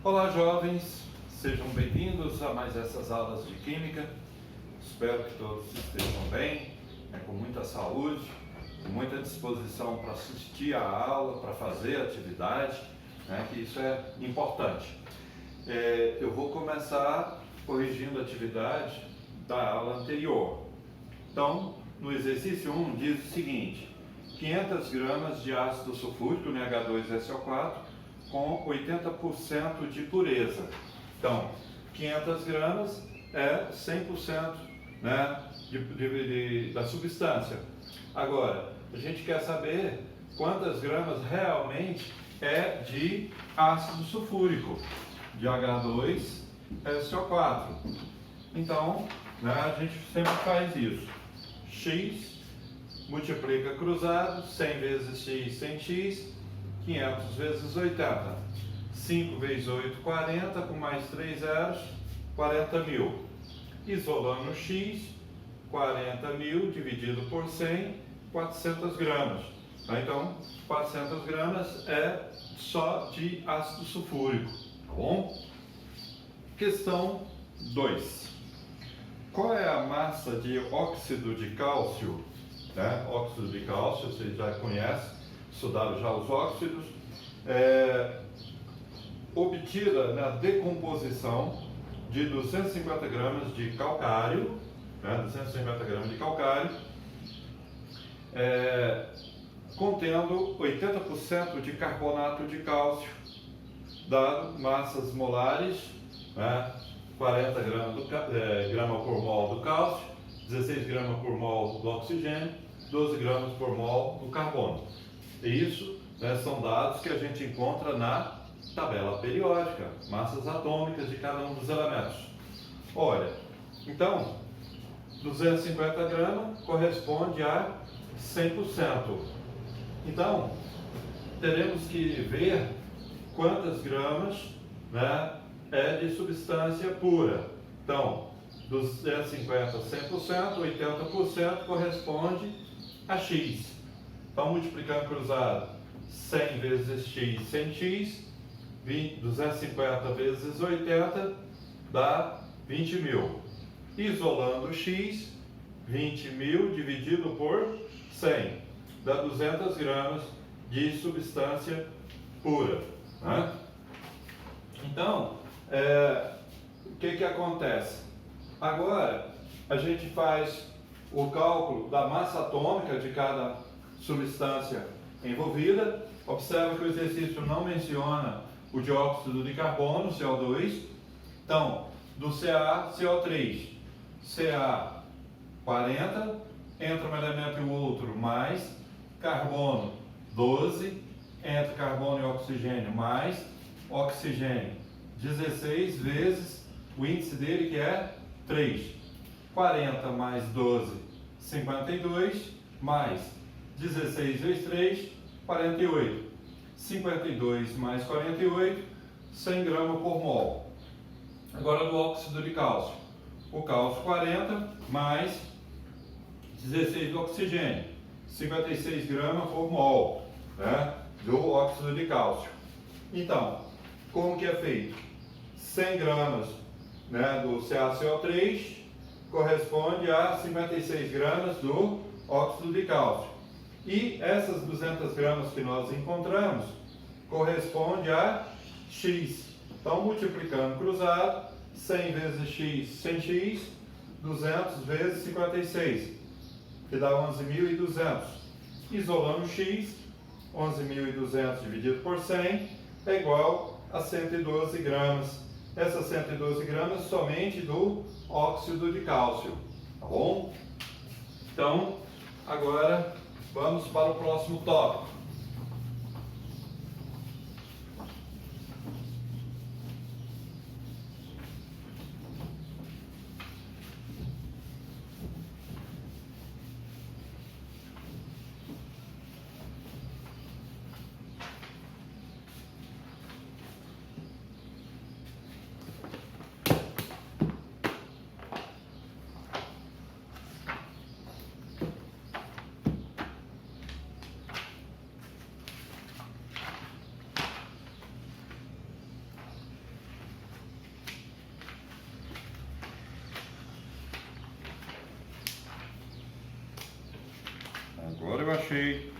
Olá, jovens, sejam bem-vindos a mais essas aulas de Química. Espero que todos estejam bem, com muita saúde, com muita disposição para assistir à aula, para fazer a atividade, que isso é importante. Eu vou começar corrigindo a atividade da aula anterior. Então, no exercício 1 diz o seguinte: 500 gramas de ácido sulfúrico, H2SO4, com 80% de pureza. Então, 500 gramas é 100% da substância. Agora, a gente quer saber quantas gramas realmente é de ácido sulfúrico, de H2SO4. Então, a gente sempre faz isso. X multiplica cruzado, 100 vezes X, 100X, 500 vezes 80. 5 vezes 8, 40, com mais 3 zeros, 40 mil. Isolando X, 40 mil dividido por 100, 400 gramas. Então, 400 gramas é só de ácido sulfúrico, tá bom? Questão 2. Qual é a massa de óxido de cálcio? Óxido de cálcio, vocês já conhecem, estudaram já os óxidos. Obtida na decomposição de 250 gramas de calcário, 250 gramas de calcário, contendo 80% de carbonato de cálcio, dado massas molares, 40 gramas por mol do cálcio, 16 gramas por mol do oxigênio, 12 gramas por mol do carbono. E isso são dados que a gente encontra na tabela periódica, massas atômicas de cada um dos elementos. Olha, então, 250 gramas corresponde a 100%. Então, teremos que ver quantas gramas é de substância pura. Então, 250 100%, 80% corresponde a X. Então, multiplicando cruzado, 100 vezes X, 100X, 250 vezes 80, dá 20 mil. Isolando X, 20 mil dividido por 100, dá 200 gramas de substância pura. Então, o que acontece? Agora, a gente faz o cálculo da massa atômica de cada substância envolvida. Observa que o exercício não menciona o dióxido de carbono, CO2. Então, do Ca, CO3. Ca, 40, entra um elemento e o outro, mais, carbono, 12, entra carbono e oxigênio, mais, oxigênio, 16 vezes o índice dele, que é 3. 40 mais 12, 52, mais 16 vezes 3, 48. 52 mais 48, 100 gramas por mol. Agora do óxido de cálcio. O cálcio 40 mais 16 do oxigênio, 56 gramas por mol do óxido de cálcio. Então, como que é feito? 100 gramas do CaCO3 corresponde a 56 gramas do óxido de cálcio. E essas 200 gramas que nós encontramos corresponde a X. Então, multiplicando cruzado, 100 vezes X, 100X, 200 vezes 56, que dá 11.200. Isolando X, 11.200 dividido por 100 é igual a 112 gramas. Essas 112 gramas somente do óxido de cálcio, tá bom? Então, agora vamos para o próximo tópico. cheio.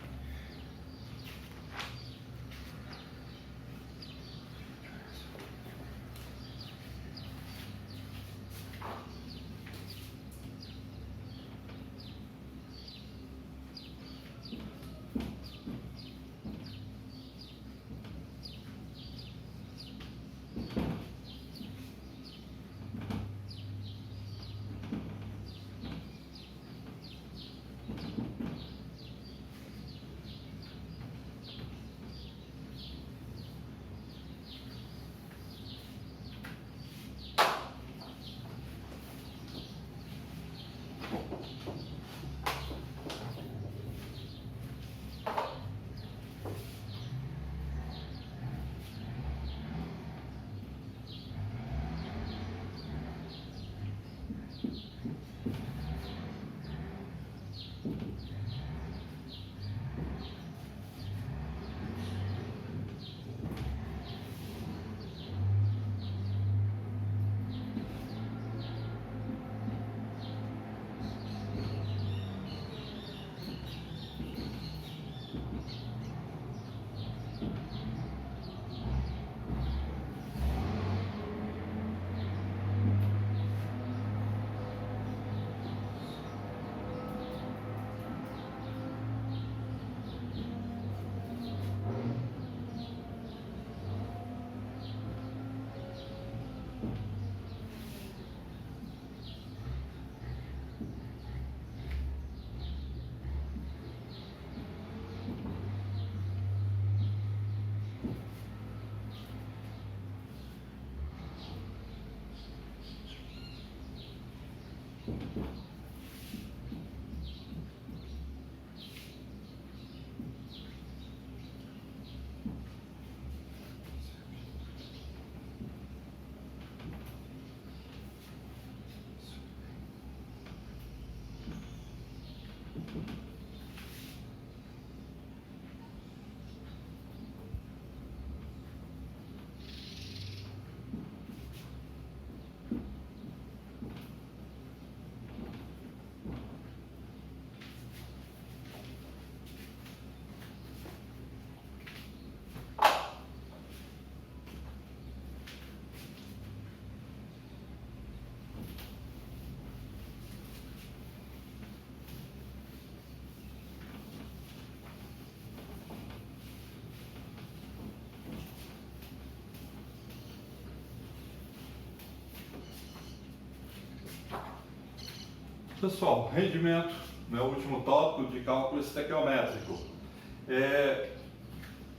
Pessoal, rendimento, meu último tópico de cálculo estequiométrico.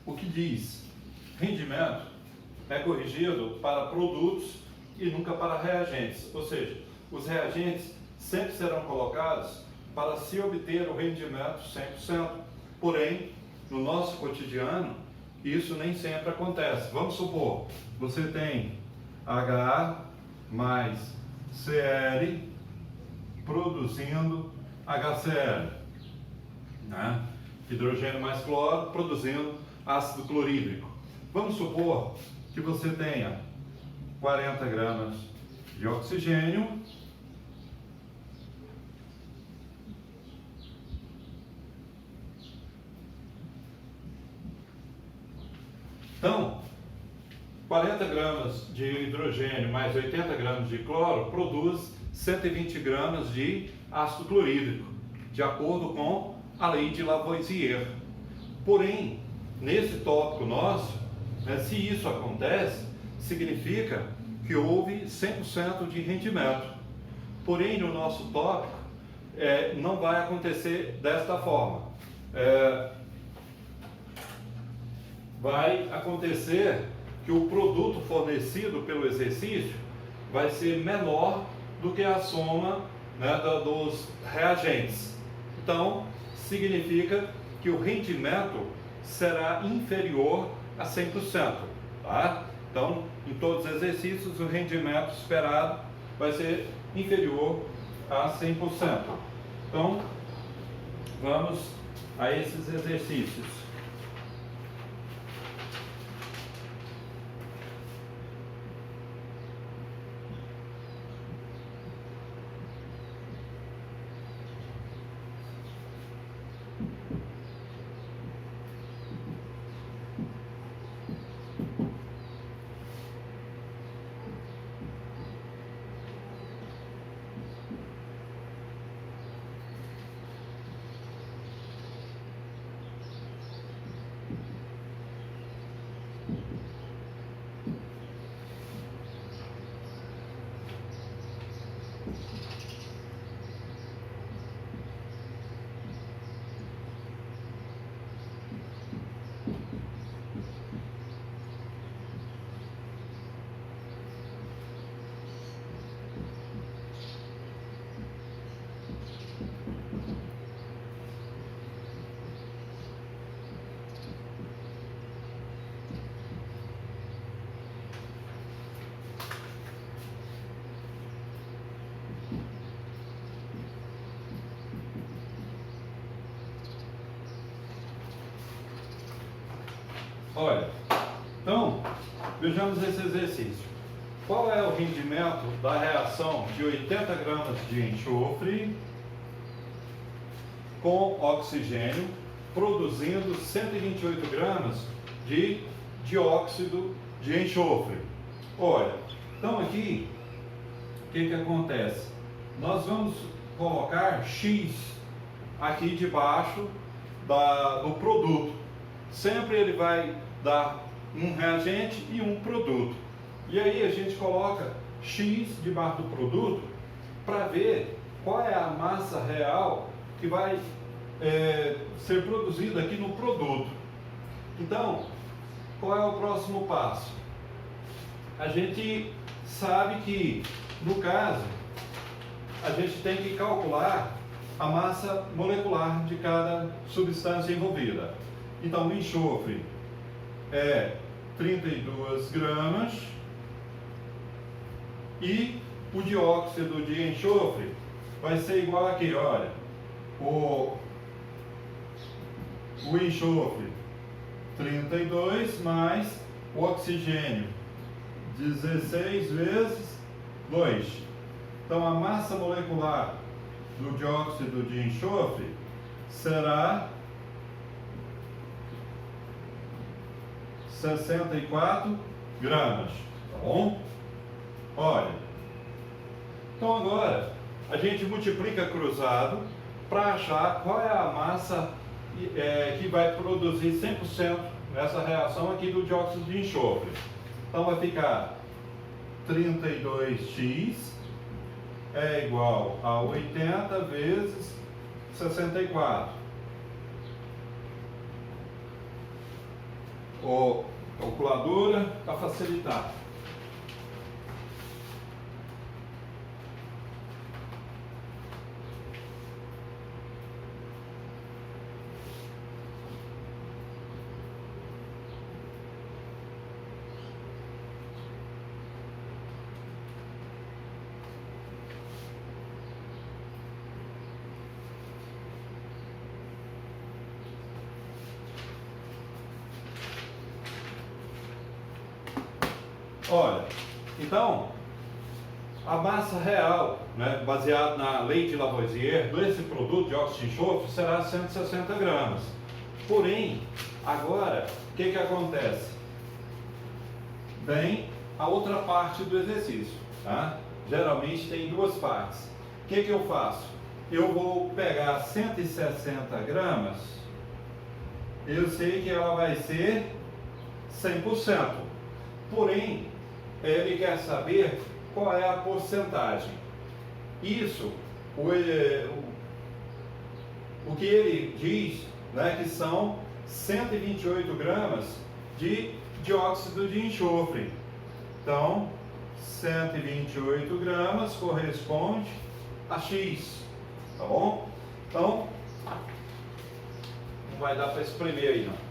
O que diz? Rendimento é corrigido para produtos e nunca para reagentes, ou seja, os reagentes sempre serão colocados para se obter o rendimento 100%. Porém, no nosso cotidiano, isso nem sempre acontece. Vamos supor, você tem H mais Cl produzindo HCl, né? Hidrogênio mais cloro produzindo ácido clorídrico. Vamos supor que você tenha 40 gramas de oxigênio então 40 gramas de hidrogênio mais 80 gramas de cloro produz 120 gramas de ácido clorídrico, de acordo com a lei de Lavoisier. Porém, nesse tópico nosso, se isso acontece, significa que houve 100% de rendimento. Porém, no nosso tópico, não vai acontecer desta forma. Vai acontecer que o produto fornecido pelo exercício vai ser menor do que a soma, né, dos reagentes. Então, significa que o rendimento será inferior a 100%. Tá? Então, em todos os exercícios, o rendimento esperado vai ser inferior a 100%. Então, vamos a esses exercícios. Olha, então, vejamos esse exercício. Qual é o rendimento da reação de 80 gramas de enxofre com oxigênio, produzindo 128 gramas de dióxido de enxofre? Olha, então aqui, o que acontece? Nós vamos colocar X aqui debaixo do produto. Sempre ele vai dar um reagente e um produto. E aí a gente coloca X debaixo do produto para ver qual é a massa real que vai ser produzida aqui no produto. Então, qual é o próximo passo? A gente sabe que, no caso, a gente tem que calcular a massa molecular de cada substância envolvida. Então, o enxofre é 32 gramas e o dióxido de enxofre vai ser igual aqui, olha, o enxofre 32 mais o oxigênio 16 vezes 2. Então, a massa molecular do dióxido de enxofre será 64 gramas, tá bom? Olha, então agora a gente multiplica cruzado para achar qual é a massa que vai produzir 100% nessa reação aqui do dióxido de enxofre. Então vai ficar 32x é igual a 80 vezes 64. Ou calculadora para facilitar. Olha, então, a massa real, né, baseada na lei de Lavoisier, desse produto de óxido de enxofre, será 160 gramas. Porém, agora, o que acontece? Vem a outra parte do exercício, tá? Geralmente tem duas partes. O que eu faço? Eu vou pegar 160 gramas, eu sei que ela vai ser 100%. Porém, ele quer saber qual é a porcentagem. Isso, o que ele diz, né, que são 128 gramas de dióxido de enxofre. Então, 128 gramas corresponde a X, tá bom? Então, não vai dar para espremer aí não.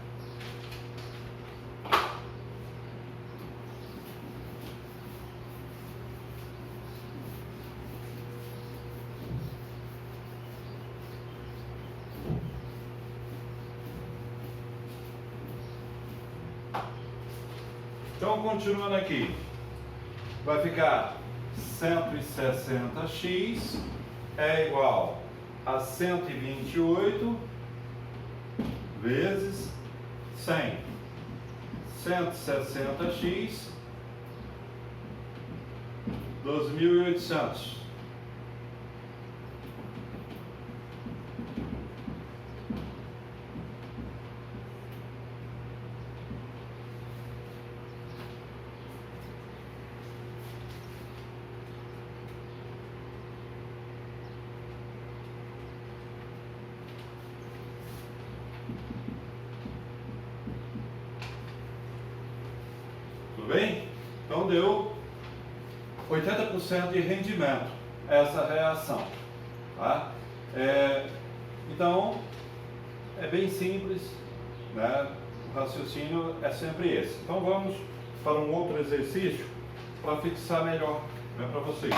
Então, continuando aqui, vai ficar 160x é igual a 128 vezes 100. 160x, 2.800. Tudo bem? Então deu 80% de rendimento essa reação. Tá? Então é bem simples, né? O raciocínio é sempre esse. Então vamos para um outro exercício para fixar melhor, né, para vocês.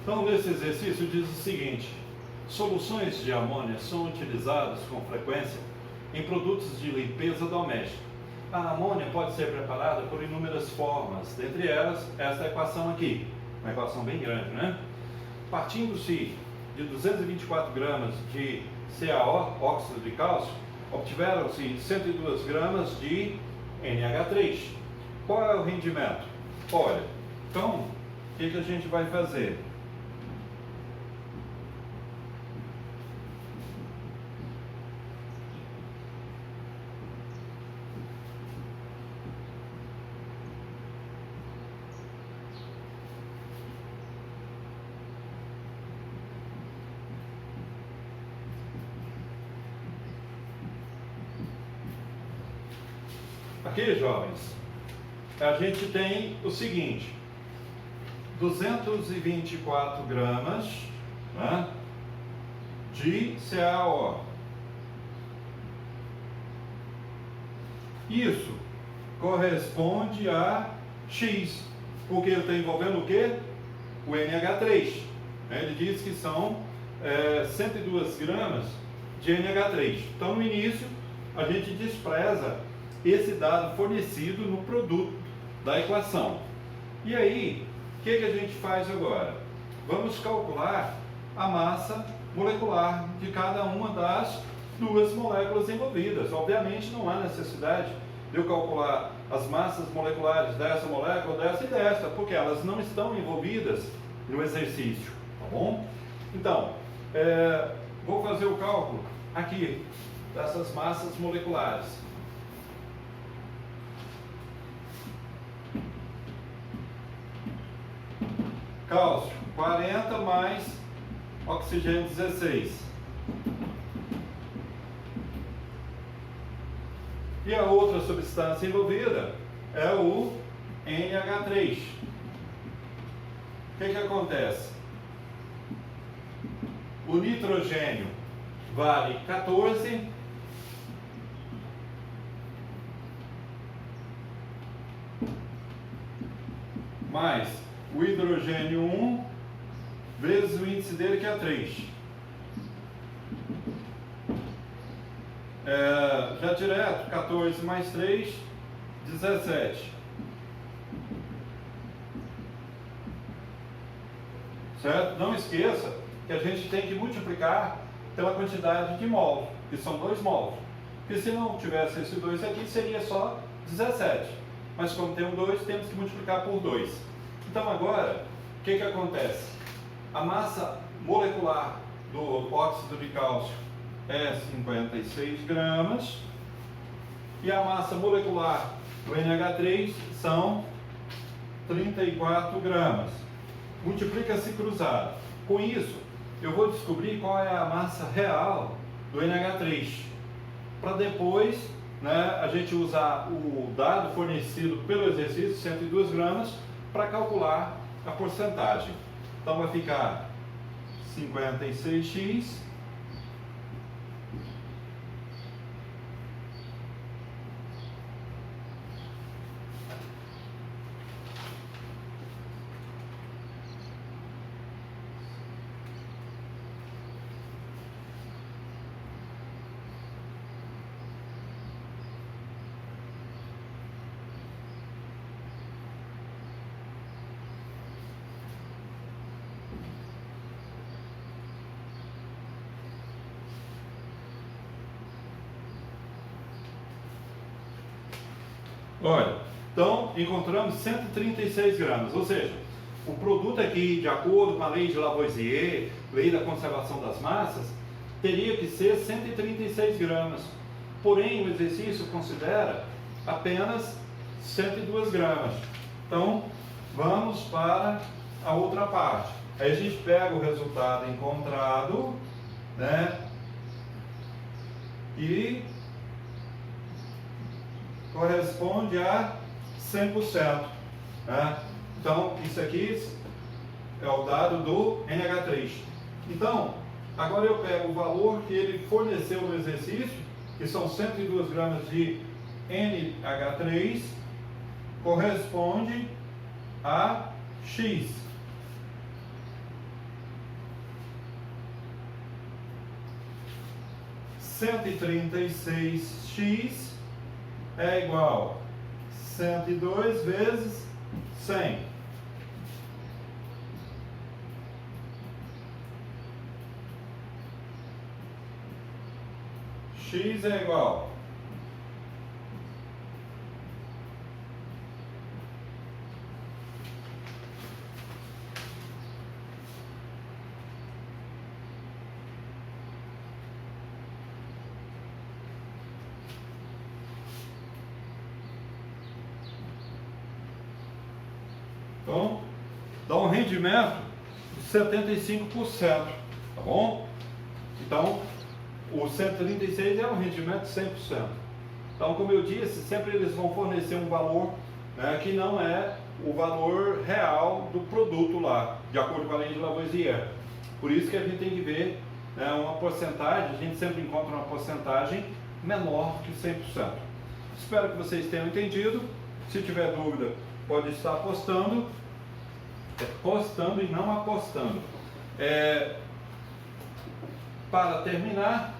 Então, nesse exercício diz o seguinte: soluções de amônia são utilizadas com frequência em produtos de limpeza doméstica. A amônia pode ser preparada por inúmeras formas, dentre elas esta equação aqui, uma equação bem grande, né? Partindo-se de 224 gramas de CaO, óxido de cálcio, obtiveram-se 102 gramas de NH3. Qual é o rendimento? Olha, então, o que a gente vai fazer? Aqui, jovens, a gente tem o seguinte: 224 gramas, né, de CaO. Isso corresponde a X, porque ele está envolvendo o quê? O NH3. Ele diz que são 102 gramas de NH3. Então, no início, a gente despreza esse dado fornecido no produto da equação. E aí, o que a gente faz agora? Vamos calcular a massa molecular de cada uma das duas moléculas envolvidas. Obviamente, não há necessidade de eu calcular as massas moleculares dessa molécula, dessa e dessa, porque elas não estão envolvidas no exercício, tá bom? Então, vou fazer o cálculo aqui dessas massas moleculares. Cálcio 40 mais oxigênio 16. E a outra substância envolvida é o NH3. O que acontece? O nitrogênio vale 14, mais o hidrogênio 1 vezes o índice dele, que é 3. Já direto, 14 mais 3, 17. Certo? Não esqueça que a gente tem que multiplicar pela quantidade de mol, que são 2 mols. Porque se não tivesse esse 2 aqui, seria só 17. Mas como tem um 2, temos que multiplicar por 2. Então agora, o que acontece? A massa molecular do óxido de cálcio é 56 gramas e a massa molecular do NH3 são 34 gramas. Multiplica-se cruzado. Com isso, eu vou descobrir qual é a massa real do NH3, para depois, né, a gente usar o dado fornecido pelo exercício, 102 gramas, para calcular a porcentagem. Então vai ficar 56x Olha, então encontramos 136 gramas, ou seja, o produto aqui, de acordo com a lei de Lavoisier, lei da conservação das massas, teria que ser 136 gramas. Porém, o exercício considera apenas 102 gramas. Então, vamos para a outra parte. Aí a gente pega o resultado encontrado, né, e corresponde a 100%. Né? Então, isso aqui é o dado do NH3. Então, agora eu pego o valor que ele forneceu no exercício, que são 102 gramas de NH3, corresponde a X. 136x é igual a 102 vezes 100. X é igual então, dá um rendimento de 75%, tá bom? Então, o 136 é um rendimento de 100%. Então, como eu disse, sempre eles vão fornecer um valor, né, que não é o valor real do produto lá, de acordo com a lei de Lavoisier. Por isso que a gente tem que ver, né, uma porcentagem, a gente sempre encontra uma porcentagem menor que 100%. Espero que vocês tenham entendido. Se tiver dúvida, pode estar postando e não apostando. Para terminar,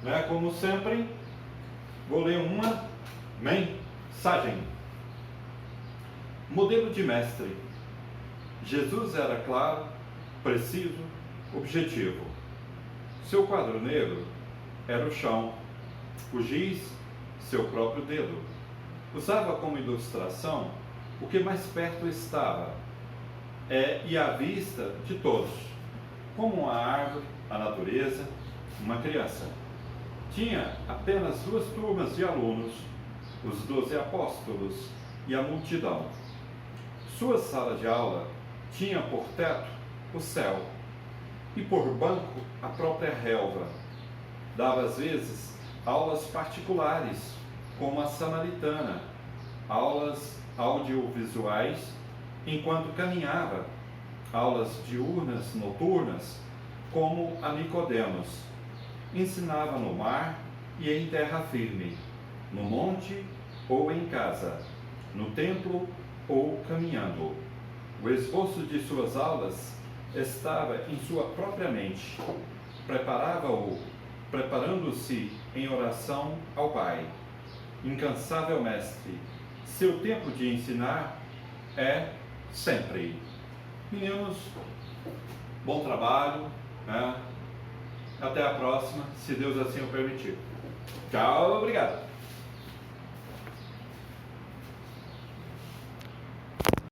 né, como sempre, vou ler uma mensagem. Modelo de mestre. Jesus era claro, preciso, objetivo. Seu quadro negro era o chão, o giz, seu próprio dedo. Usava como ilustração o que mais perto estava e à vista de todos, como uma árvore, a natureza, uma criança. Tinha apenas 2 turmas de alunos, os 12 apóstolos e a multidão. Sua sala de aula tinha por teto o céu e por banco a própria relva. Dava às vezes aulas particulares, como a samaritana, aulas audiovisuais enquanto caminhava, aulas diurnas, noturnas, como a Nicodemos. Ensinava no mar e em terra firme, no monte ou em casa, no templo ou caminhando. O esboço de suas aulas estava em sua própria mente. Preparando-se em oração ao Pai. Incansável mestre, seu tempo de ensinar é sempre. Meninos, bom trabalho, né? Até a próxima, se Deus assim o permitir. Tchau, obrigado.